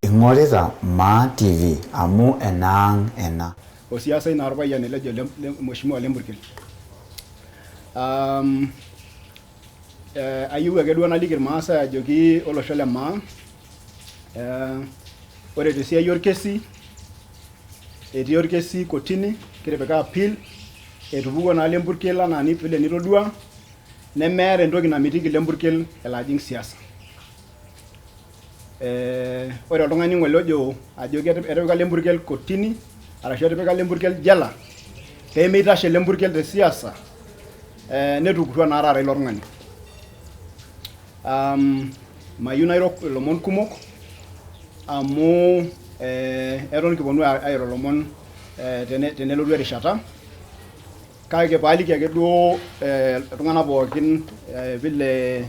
ingorita MATV amu enang ena. Osiasa ina arpayian elejo Mheshimiwa Lempurkel. Ayieu ake duo naliki irmaasai ajoki olosho le maa ore tesiai orkesi etii orkesi kotini kitipika appeal etupukuo naa Lempurkel anaa vile nitodua nemeeta entoki namitiki Lempurkel elo ajing siasa. Ore oltung'ani ng'ole ojo ajo etipika Lempurkel kotini arashu etipika Lempurkel jela peemeitashe Lempurkel te siasa netukutua naa taata ilo tung'ani. Mayieu nairo ilomon kumok amu eton kiponu airo ilomon tenelotu erishata kake paaliki ake duo iltung'anak pookin vile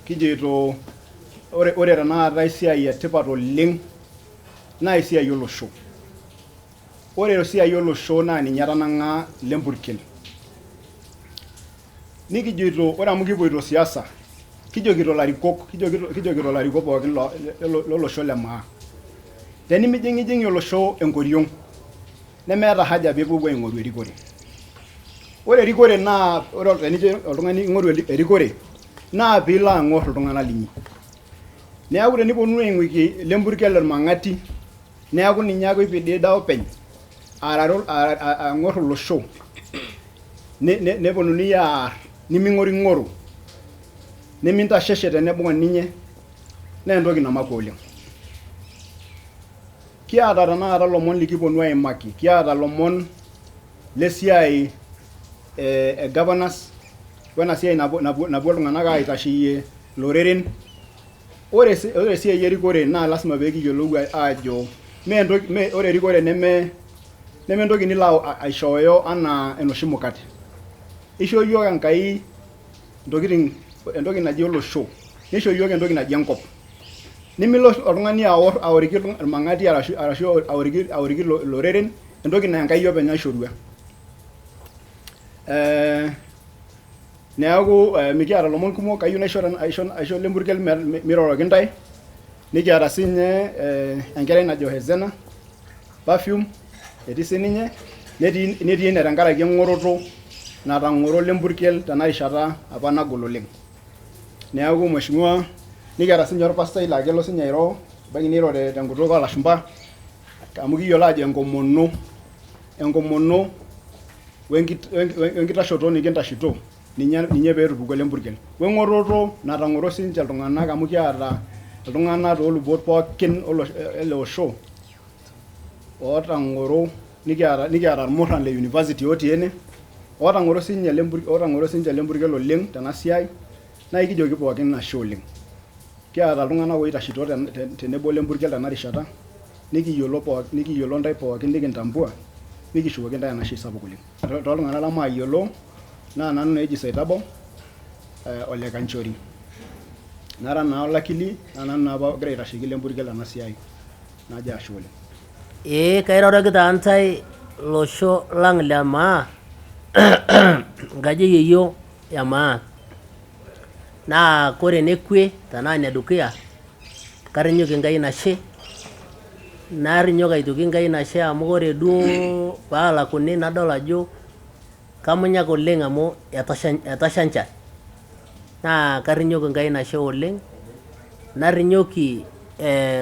kijoito ore tenakata esiai etipat oleng naa esiai olosho. Ore esiai olosho naa ninye etanang'a Lempurkel. Nikijoito ore amu kipoito siasa kijokito larikok pookin lolosho le maa tenimijing'ijing'i olosho enkoriong nemeeta haja peepuo aing'oru erikore. Ore erikore naa ore tenijo oltung'ani ing'oru erikore naa piilo ang'orr iltung'anak linyi. Neeku teniponu aing'uiki Lempurkel irmang'ati neeku ninye ake oipidida openy ang'orr olosho neponunui aarr niming'oring'oro nimintasheshe tenebung'a ninye naa entoki namakwa oleng. Kiata tenakata lomon likiponu aimaki, kiata lomon lesiai governance wena siai napuo iltung'anak aitasheyie loreren. Ore esiai erikore naa lasima peekiyiolou ajo ore erikore neme entoki nilo aishooyo anaa enoshi mukate. Ishoo yiok Enkai entoki naji olosho, nisho yiok entoki naji enkop. Nimilo oltung'ani aoriki irmang'ati arashu aoriki loreren entoki naa Enkai openy naishorua. Neeku mikiata lomon kumok, kayieu aisho Lempurkel miroroki ntae. Nikiata siinye enkerai najo Hezena Perfume etii sininye netii ene tenkaraki eng'oroto natang'oro Lempurkel tena rishata apa nagol oleng. Neeku Mheshimiwa nikiata siinye orpastai laa kelo siinye airo ebaiki neiro tenkutuk oolashumpa amu kiyiolo ajo enkomono wenkitashoto nikintashito ninye peetupukuo Lempurkel. Weng'oroto natang'oro siinche iltung'anak amu kiata iltung'anak toolubot pookin ele osho ootang'oro nikiata irmurran le university otii ene ootang'oro siinche Lempurkel oleng tena siai naa ikijoki pookin ashe oleng. Kiata iltung'anak oitashito tenebo Lempurkel tena rishata nikiyiolo ntae pookin nikintambua nikishukoki ntae enashe sapuk oleng. Tooltung'anak lemayiolo naa nanu eji Saitabau Ole Kanchori. Nara naa olakili naa nanu naa apa ogira aitasheki Lempurkel ena siai najo ashe oleng. Kairoroki taa ntae losho lang le maa nkaji yeyio ya maa naa kore nekwe tenaa nedukuya karinyoki Enkai nashe narinyoki aitoki Enkai nashe amu ore duo paalakuni nadol ajo kamunyak oleng amu etasha nchan naa karinyoki Enkai nashe oleng. Narinyoki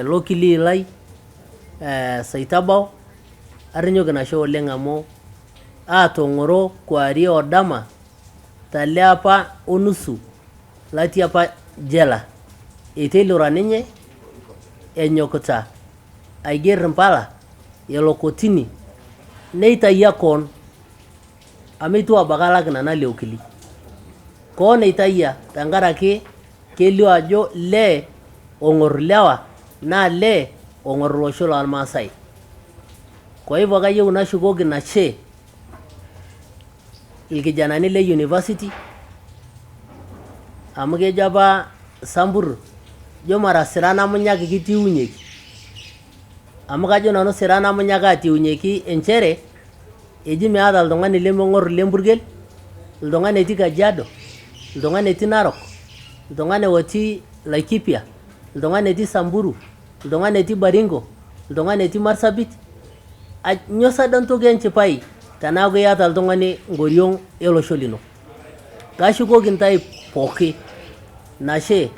lokili lai Saitabau arinyoki nashe oleng amu aatong'oro kuarie odama tale apa onusu latii apa jela eiteilura ninye enyokita aigerr impala elo kotini neitayia koon amu eitu abaki alak nena le okili. Koon eitayia tenkaraki kelio ajo lee ong'orr ilewa naa lee ong'orr olosho lormaasai. Kwa hivyo kayieu nashukoki nashe ilkijanani le university amu kejo apa Sambur jo mara sira namunyak kitiunyeki amu kajo nanu sira namunyak atiunyeki enchere eji meeta iltung'ani lemeng'orr Lempurkel, iltung'ani etii Kajiado, iltung'ani etii Narok, iltung'ani otii Laikipia, iltung'ani etii Samburu, iltung'ani etii Baringo, iltung'ani etii Marsabit. Nyoo sada entoki enchipai tenaaku iyata oltung'ani nkoriong olosho lino. Kashukoki ntae pooki nashe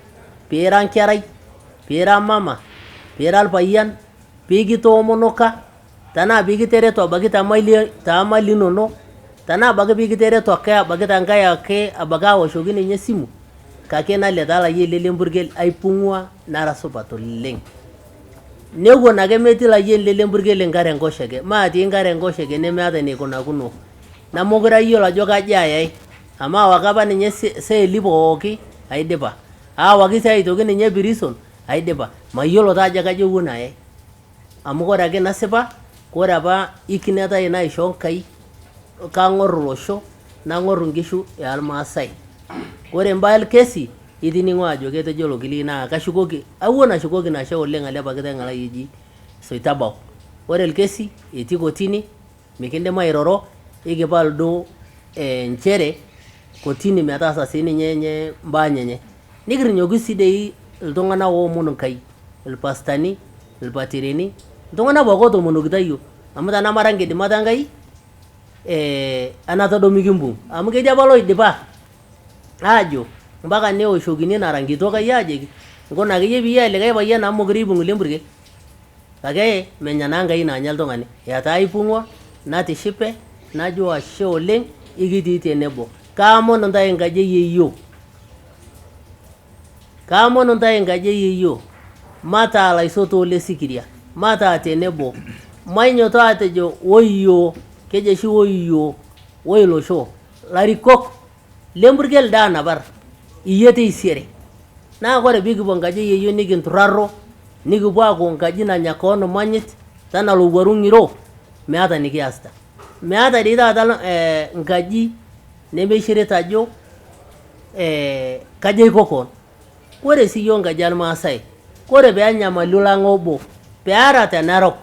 piira nkerai, piira mama, piira alpayian, pikitoomonoka, tenaa pikitereto abaki taamali inono, tenaa abaki pikitereto ake abaki tenkae ake abaki awoshoki ninye simu, kake naleta layie le Lempurkel aipung'ua nara supat oleng. Newuon ake metii layieni le Lempurkel enkare enkosheke, maatii nkare enkosheke nemeeta eneikunakino. Namokure ayiolo ajo kaji ayai, amu awaki apa ninye seeli pooki aidipa. Aawaki sii aitoki ninye Prison aidipa. Mayiolo taa ajo kaji ewuon ayai. Amu kore ake nasipa, kore apa ikinet ai naishoo Enkai, kang'orr olosho, nang'orr nkishu ealmaasai. Kore mbaa elkesi itining'o ajo ketejo ilo kilii naa kashukoki, awuon ashukoki nashe oleng ale pakitai ng'alai eji Soitabau. Ore elkesi etii kotini, mikindim airoro, ikipal duo nchere kotini metaasa sii ninye mbaa nyenye. Nikirinyoki sii dei iltung'ana oomon Enkai, ilpastani, ilpatirini, iltung'ana pooki ootomonokita yiok, amu tenamara nkidimata Enkai enata duo mikimbung', amu ketii apa loidipa aajo mpaka neoshokini nara nkitok ai aajoki nkuna akeyie piiya likae payian amu mokure eipung' Lempurkel. Kake menya naa Enkai naanya ltung'ani, etaa aipung'ua, natishipe, najo ashe oleng, ikitii tenebo. Kaamon ntae nkaji eyeyio, kaamon ntae nkaji eyeyio, mataa laisotuak le Sikiria, mataa tenebo, mainyoto aatejo woiyo, kejo oshi woiyo, woi losho, larikok Lempurkel daa napar, iyie taisere. Naa kore piikipuo nkaji eyeyio nikinturraro, nikipuo aaku nkaji nanya koon manyit, tana lowuaru ng'iro, meata nikiasita. Meata dei taata nkaji nemeishirita ajo kaji aiko koon. Kore sii yiok nkaji elmaasai, kore peenyamalu lang' obo, peara te Narok,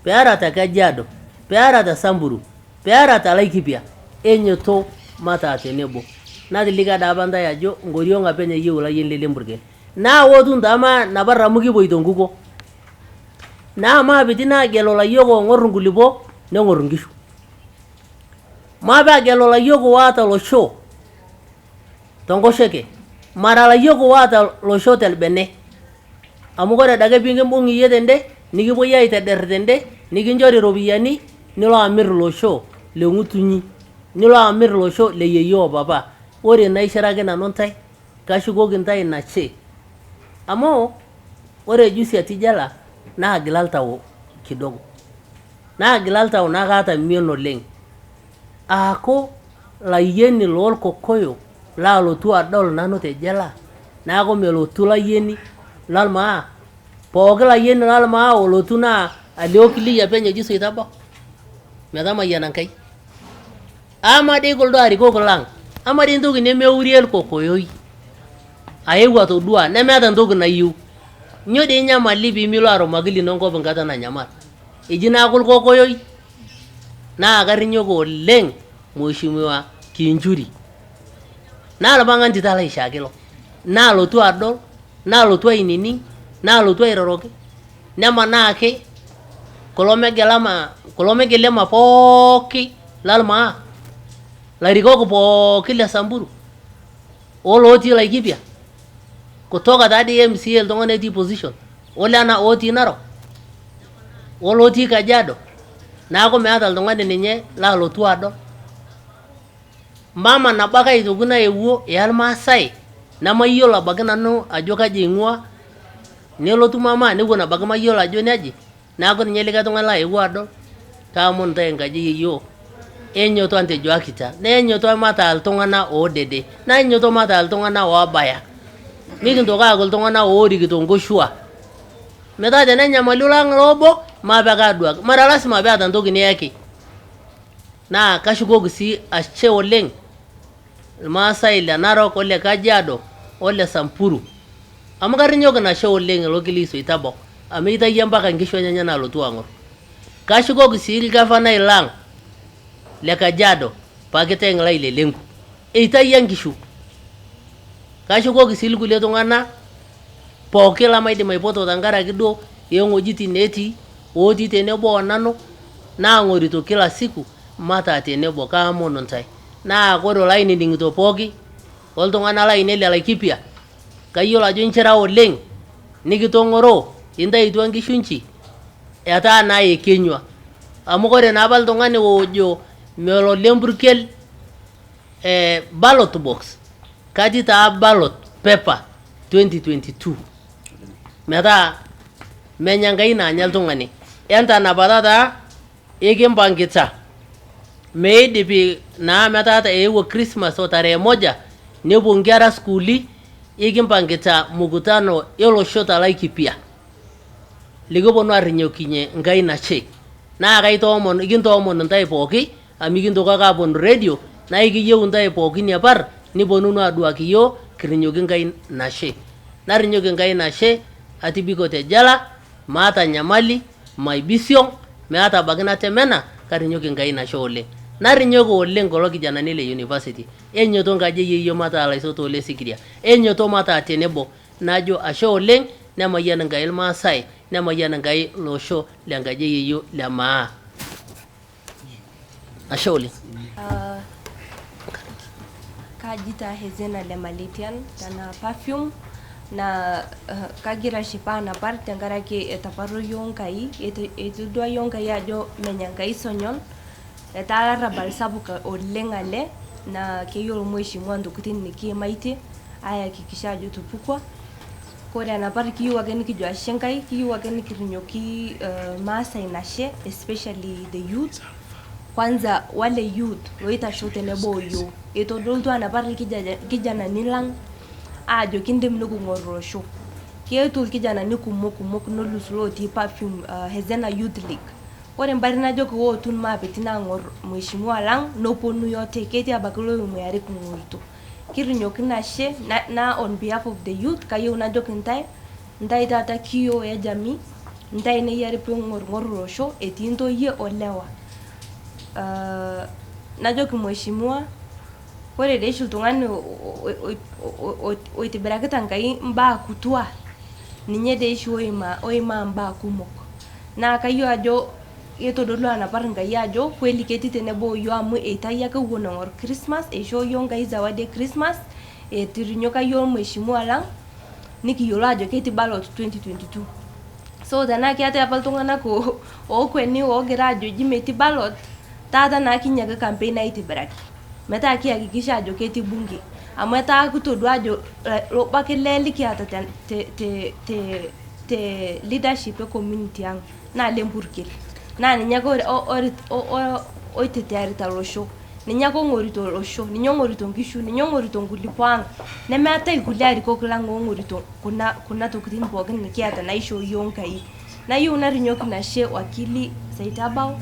peara te Kajiado, peara te Samburu, peara te Laikipia, enyoto mataa tenebo. Natilika dei apa ntae ajo nkoriong apa enye yiok layieni le Lempurkel. Naa wotu ntama napar amu kipuoito nkuko. Naa maapiti naagelu layiok oong'orr nkulipo, neng'orr nkishu. Maape agelu layiok oata losho tenkosheke, mara layiok oata losho telbene. Amu kore adake pikimbung' iyie tende, nikipuoi aitederr tende, nikinchori ropiyani, nilo amirr losho le ng'utunyi, nilo amirr losho le yeyio o papa. Ore naishiraki nanu ntae, kashukoki ntae nashe. Amu ore juzi atii jela naagila ltau kidogo, naagila ltau naa kaata mion oleng. Aaku layieni loolkokoyo laalotu adol nanu te jela, naaku melotu layieni lolmaa, pooki layieni lolmaa olotu naa ale okilii apeny eji Soitabau, metamayiana Enkai. Ama dei kuldo arikok lang', ama dei ntoki nemeurie lkokoyoi aeu atodua nemeata ntoki nayieu. Nyoo dei nyamali piimilo arumaki lino nkop nkata nanyamal. Eji naaku lkokoyoi naa karrinyoki oleng Mheshimiwa Kinchuri, naa lmang'an tita laishaaki ilo, naalotu adol, naalotu ainining', naalotu airoroki, nemanaaki kulo megelema pooki lolmaa, larikok pooki le Samburu, olotii Laikipia, kutoka taadii MCA ltung'ana etii position, olena otii Narok, olotii Kajiado, naaku meata ltung'ani ninye laalotu adol. Mama nabo ake aitoki naewuo ealmaasai namayiolo abaki nanu ajo kaji eing'ua, nelotu mama newuon abaki mayiolo ajo neji, naaku ninye likae tung'ani laewuo adol. Kaamon ntae nkaji eyeyio, enyoto antejoakita, neenyoto mataa ltung'ana oodede, neenyoto mataa ltung'ana oobaya, mikintoki aaku ltung'ana oorikito nkoshua. Metaa tenenyamalu lang' lobo, maape ake aduaki, mara lasima peata ntoki niyaki. Naa kashukoki sii ashe oleng lmaasai le Narok, ole Kajiado, ole Samburu, amu karrinyoki nashe oleng ilo kilii Soitabau, amu eitayia mpaka nkishu enyenye naalotu aang'orr. Kashukoki sii lgavanai lang' le Kajiado, pakitai ng'lai le Lenku, eitayia nkishu. Kashukoki sii lkulie tung'ana pooki lemaidim aipoto tenkaraki duo ewuejitin netii otii tenebo onanu naang'orito kila siku mataa tenebo kaamonu ntae naa kore olainining'ito pooki oltung'anak lainei le Laikipia kayiolo ajo inchira oleng nikitong'oroo intaituo nkishu inchi etaa naa ekenyua amu kore naapa iltung'ani ojo melo Lempurkel ballot box katii taa ballot paper 2022 metaa menya Enkai naanya iltung'ani entanapata taa ikimpangita meidipi naa metaa eewuo Christmas o tarehe moja nepuo nkera skuuli ikimpangita mkutano elosho ta Laikipia likiponu arrinyokinye Enkai nashe naa kintoomon ntae pooki amu kintoki ake aponu radio naa ikiyieu ntae pooki niapar niponunu aduaki yiok kirrinyoki Enkai nashe narrinyoki Enkai nashe atibiko te jela maata nyamali maibisiong meata abaki natemena karrinyoki Enkai nashe oleng narrinyoki oleng kulo kijanani le university enyoto nkaji eyeyio mataa laisotok le Sikiria enyoto mataa tenebo najo ashe oleng nemayian Enkai ilmaasai nemayian Enkai losho le nkaji eyeyio le maa ashe oleng kajita Hezena le Maletian tana perfume na kagira shipa napar tenkaraki etaparro yiok Enkai etodua yiok Enkai ajo menya Enkai sonyon etaa larrabal sapuk oleng ale na keyiolo mheshimiwa ntokitin nikiimaitie ayakikisha ajo tupukwa kore enapar kiyieu ake nikijo ashe Enkai kiyieu ake nikirrinyoki maasai nashe especially the youth kwanza wale youth loitasho tenebo oyiok etodolutua enapar kijanani lang ajo kindim niking'or olosho keetuo irkijanani kumok nolus lotii perfume Hezena Youth League ore mbari najoki wootun maapiti aang'or mheshimiwa lang noponu yote ketii abaki loing'uari king'orito kirrinyoki nashe na on behalf of the youth kayieu najoki ntae taata kiyo e jamii ntae neyiari piing'orng'or olosho etii ntoyie olewa najoki mheshimiwa kore deishi iltung'ani oitibirakita Enkai mbaa kutua ninye deishi oimaa mbaa kumok naa kayieu ajo etodolua enapar Enkai ajo kweli ketii tenebo oyiok amu eitayio ake ewuon eng'or Christmas eishoo yiok Enkai zawadi e Christmas etirrinyoka yiok mheshimiwa lang nikiyiolo ajo ketii ballot 2022 so tenaa keetae apa iltung'anak ookweni oogira ajo eji metii ballot taata naa kinyaki campaign aitibiraki metaa kiyakikisha ajo ketii bunge amu etaa kitodua ajo lobo ake lee likiata te leadership e community ang naa Lempurkel naa ninye ake oitetearita losho ninye ake ong'orito olosho ninye ong'orito nkishu ninye ong'orito nkulipo ang nemeetae kulie arikok lang oong'orito kuna tokitin pookin nikiata naishoo yiok Enkai nayieu narrinyoki nashe wakili Saitabau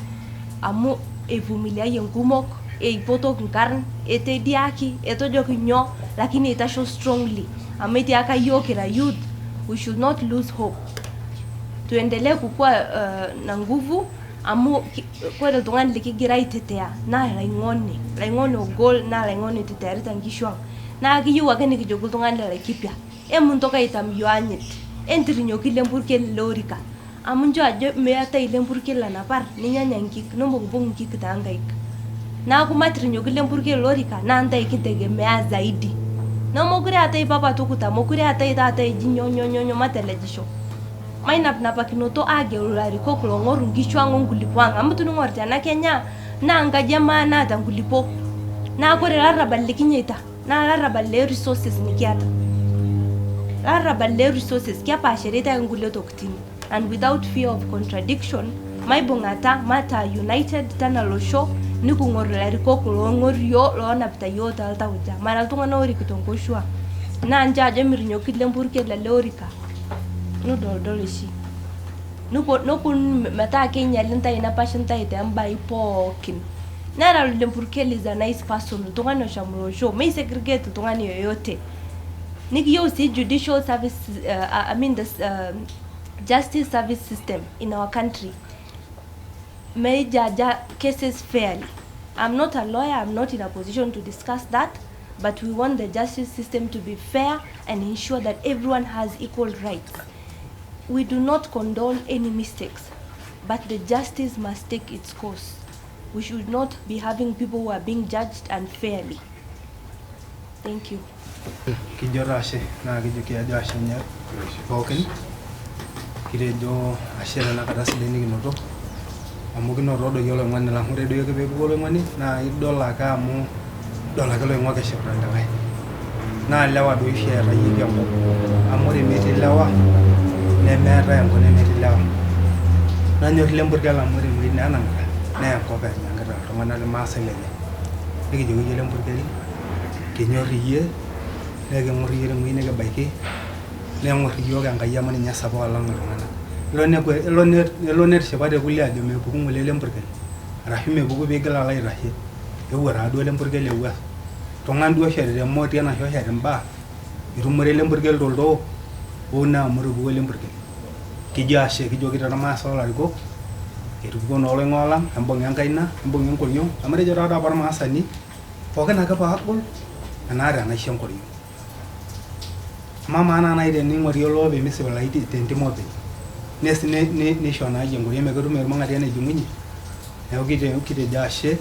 amu eivumiliayie nkumok eipotoki nkarn etediaki etojoki nyoo lakini eitasho strongly amu etiaka yiok kira youth we should not lose hope tuendelee kukua na nguvu amu kore iltung'ani likigira aitetea naa laing'oni ogol naa laing'oni oitetearita nkishu ang naa kiyieu ake nikijoki iltung'ani le Laikipia emuntoki aitam yiok anyit entirrinyoki Lempurkel leorika amu njo ajo meetae Lempurkel enapar ninyanya nkik nimbung'bung' nkik toonkaik naaku matirrinyoki Lempurkel lorika naa ntae kitegemea zaidi nemokure eetae papa tukuta mokure eetae taata eji nyoo matelejisho mainapnapakinoto aagelu larikok loong'or nkishu ang onkulipo ang amu tuning'or tena Kenya naa nkaji emaa naata nkulipo naa kore larrabal likinyeita naa larrabal le resources nikiata larrabal le resources kepaasharita nkulie tokitin and without fear of contradiction maibung'ata mataa united tana losho niking'or larikok loong'or yiok loonapita yiok toltauja mara iltung'anak orikito nkoshuak naa nche ajo mirrinyoki Lempurkel le orika nodoldol oshi noponu metaa keinyali ntae nepashi ntae tembai pookin nera Lempurkel is a nice person iltung'ani osham olosho meisegregate iltung'ani yoyote nikiyieu sii judicial service justice service system in our country may judge cases fairly. I'm not a lawyer, I'm not in a position to discuss that, but we want the justice system to be fair and ensure that everyone has equal rights. We do not condone any mistakes, but the justice must take its course. We should not be having people who are being judged unfairly. Thank you. Kijorashe na kijukia jashe nya boken kirejo ashera na kada sileni kinoto amugino rodo yolo ngwane la redo yoke be bolo ngwane na idola ka mu dola ka lo ngwa ke shebra ngai na lewa do share yi gambo amore meti lewa ne mera yango ne meti lewa na nyor Lempurkel amore mu ina nan na ko be ngara to ngana le MASAI le ngi jogi Lempurkel ke nyoriye nege ngoriyere mu inege baike ne ngoriyo ga ngaya mani nya sabo ala ngana lo ne shebade kulia jo me buku ngule Lempurkel rahime buku be gala la rahi e wara do Lempurkel e wa to ngandu shere de moti na sho shere mba irumere Lempurkel do ona muru bu Lempurkel ki jashe ki jogi na MASAI la ko itu ko no le ngola ambong yang kaina ambong yang kolyo amare jara da bar MASAI ni poken aga pa hakul anara na shon kolyo mama na ide ni ngori lo be misi wala ite tenti mobe nes ne shona je ngori me godu me manga de na jumunyi e okite jashe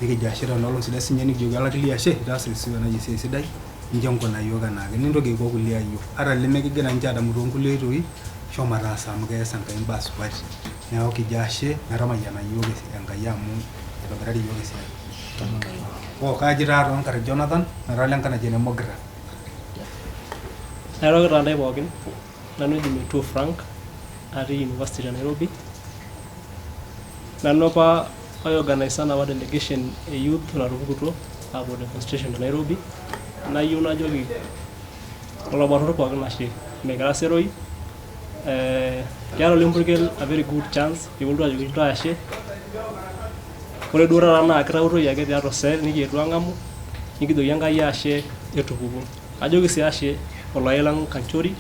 e jashe ro no sida sinyeni joga la kliya she da sisi na je sidai njongo na yoga na ni ndoge ko kuliya yo ara le me gena njada mu ron kuleto yi shoma rasa mu ga sanka in basu bati ne oki jashe na rama yana yoga si anga yamu e ba gradi yoga si ko ka jira ron kar Jonathan na ralan kana je ne mogra Nairobi randa bokin nanu di Mathew Frank ari University of Nairobi nanu pa organize na delegation a youth na rukuto about the demonstration in Nairobi na yuna jogi ola barro bokin na shi me graseroi Kiaro Lempurkel a very good chance you will do you try she kore dura na akrauto yake ya rosel ni yetu angamu nikido yanga yashe etukugo ajogi si ashe olailang kanchori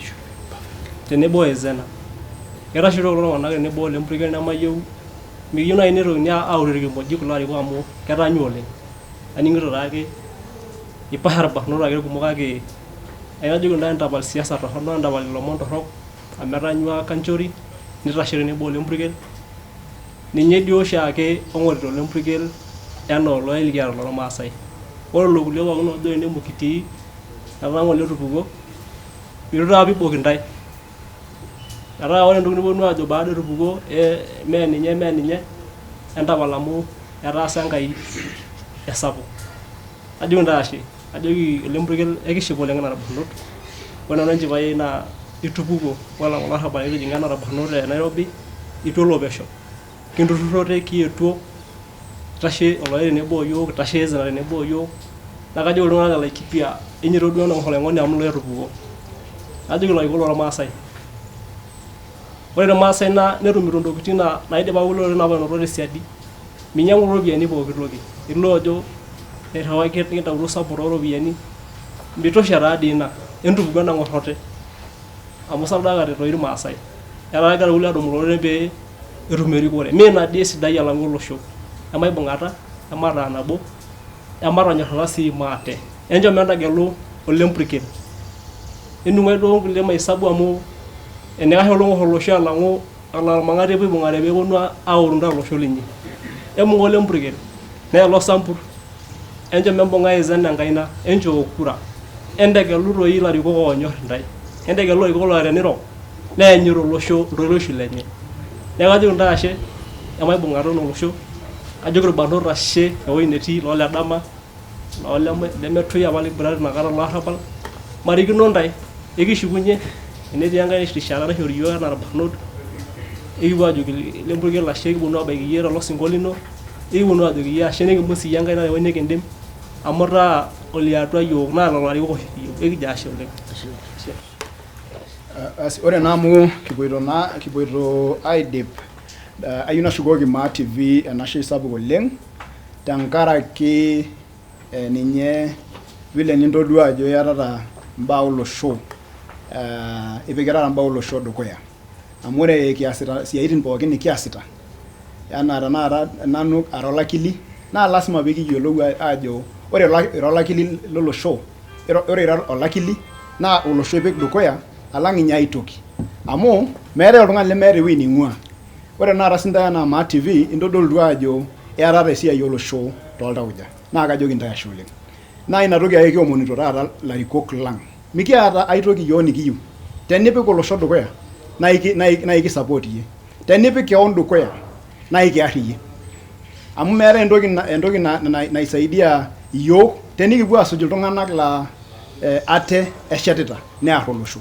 tenebo ezena era shiro lo na tenebo Lempurkel na mayu mi yuna inero nya aurege moji kulari ko amu kera nyole aningiro rage ipahar bahno rage kumoga ge aya jogo ndan tabal siasa to hono ndabal lo monto rok amera nywa kanchori ni rashire ne bo Lempurkel ni nyedio shake ongorito Lempurkel yano lo ilgiar lo MASAI oro lo gulo wa no do ne mukiti arango le rubugo birura bi bogindai ara wala ndugni bonu ajo baade rubugo e menye enda balamu era sangai yasabu adi ndashi ajogi Lempurkel ekishibo lenga na bunut wana nanji baye na itubugo wala wala haba ile jingana na bunut Nairobi itolo besho kindu turote kietuo tashe olaire ne boyo tashe zana ne boyo nakajo lungana la kipia inyiro do na hole ngoni amlo rubugo ajogi la igolo MASAI wala MASAI na ne rumirondo kitina na ide bawulo na bano rode siadi minyangu robiani bo kirogi ilojo e hawa ketinga tawro saporo robiani bito sharadi na endu bugana ngorote amusalda ga to ir MASAI era ga wula do murore be rumeri gore me na desi dayala ngolo show amai bongata amara nabo amara nyola si mate enjo menda gelu Lempurkel inu ngai do ngule mai sabu amu ene ga holo holo shala ngo ala mangare be bongare be wonu awrunda lo sholinyi emu ngole Lempurkel ne lo sampur enjo membo ngai zanna ngaina enjo kura ende gelu ro ila ri ko nyor ndai ende gelu ko lo re niro ne nyiro lo show ro shilenye ne ga junda ashe amai bongaro no lo show ajogro bando rashe o ineti lo la dama lo la de metu ya wali brad na gara la habal mari gno ndai egi shugunye ene dianga ni shara na horiyo na banod egi waju Lempurkel la shege bono ba yera lo singolino egi bono adu ya shene ngi musi yanga na wone kendem amora oliato yo na lo lari ko egi jashe ole as ore namu kiboiro aidip ayuna shugogi TV na shi sabu goleng tankara ki ninye vile nindodua jo yarara mbaulo show ibegara mbaulo show dokoya amore kiasita siaitin pookin ni kiasita yana nanu arolakili na lazima biki yolo ajo ore olakili lolosho ore olakili naa olosho epik dukuya alang inya aitoki amu meetai oltung'ani lemeeta ewueji ning'ua. Ore tenakata sintae enaa Maa TV intodolutua ajo earata esiai olosho tooltauja naa kajoki ntae ashe oleng. Naa ina toki ake kiomonito taata larikok lang. Mikiata aitoki yiok nikiyieu. Tenipik olosho dukuya naa ikisupport iyie. Tenipik keon dukuya naa ikiarr iyie. Amu meetai entoki naisaidia yiok tenikipuo asuj iltung'anak laa ate eshetita nearr olosho.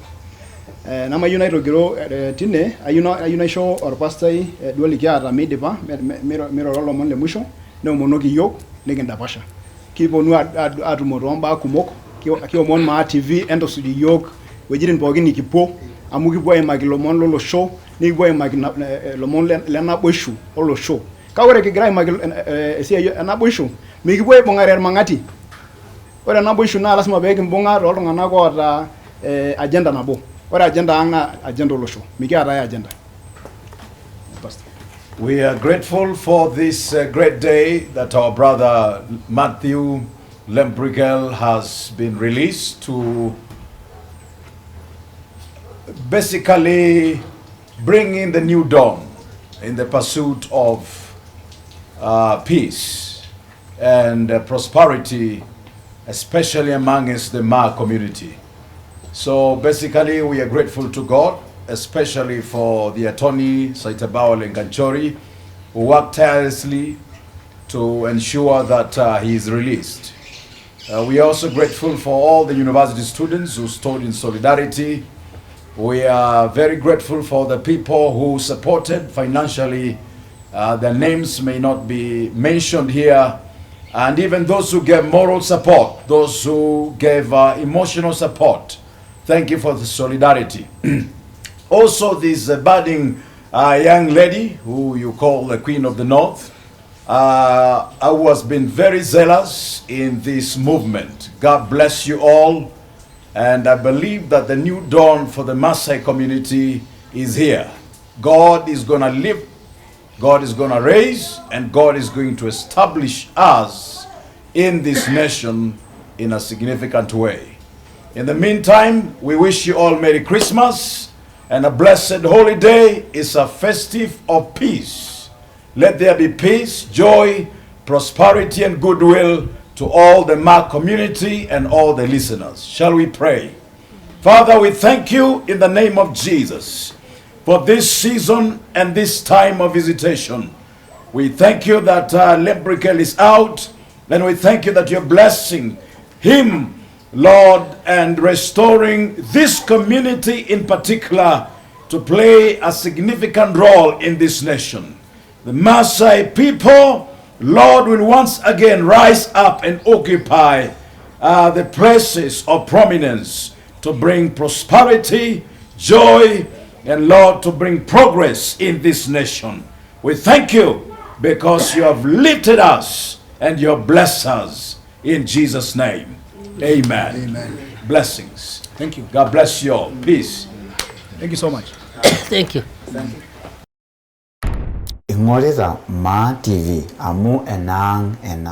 Namayieu naitogiro tine ayieu naisho orpastai duo likiata meidipa miroro lomon le musho neomonoki yiok nikindapasha. Kiponu atumo tombaa kumok kiomon Maa TV entusuj yiok wuejitin pookin nikipuo amu kipuo aimaki lomon lolosho nikipuo aimaki lomon lenaboishu olosho. Kake ore kigira aimaki esiai enaboishu mikipuo aibung'are irmang'ati. Ore enaboishu naa lasima peekimbung'a tooltung'anak oota agenda nabo. Ore agenda ang na agenda olosho. Mikiata ai agenda. We are grateful for this great day that our brother Mathew Lempurkel has been released to basically bring in the new dawn in the pursuit of peace and prosperity, especially amongst the Maa community. So basically we are grateful to God, especially for the attorney Saitabawa Lenganchori, who worked tirelessly to ensure that he is released. We are also grateful for all the university students who stood in solidarity. We are very grateful for the people who supported financially. Their names may not be mentioned here. And even those who gave moral support, those who gave emotional support. Thank you for the solidarity. Also, this budding young lady, who you call the Queen of the North, who has been very zealous in this movement. God bless you all. And I believe that the new dawn for the MASAI community is here. God is going to live, God is going to raise, and God is going to establish us in this nation in a significant way. In the meantime, we wish you all Merry Christmas and a blessed holy day. It's a festive of peace. Let there be peace, joy, prosperity, and goodwill to all the Maa community and all the listeners. Shall we pray? Father, we thank you in the name of Jesus for this season and this time of visitation. We thank you that Lempurkel is out, and we thank you that you're blessing him, Lord, and restoring this community in particular to play a significant role in this nation. The Maasai people, Lord, will once again rise up and occupy the places of prominence to bring prosperity, joy, and Lord, to bring progress in this nation. We thank you because you have lifted us and you have blessed us in Jesus' name. Amen. Amen. Blessings. Thank you. God bless you all. Peace. Thank you so much. Thank you. Ing'orita Maa TV amu enang ena.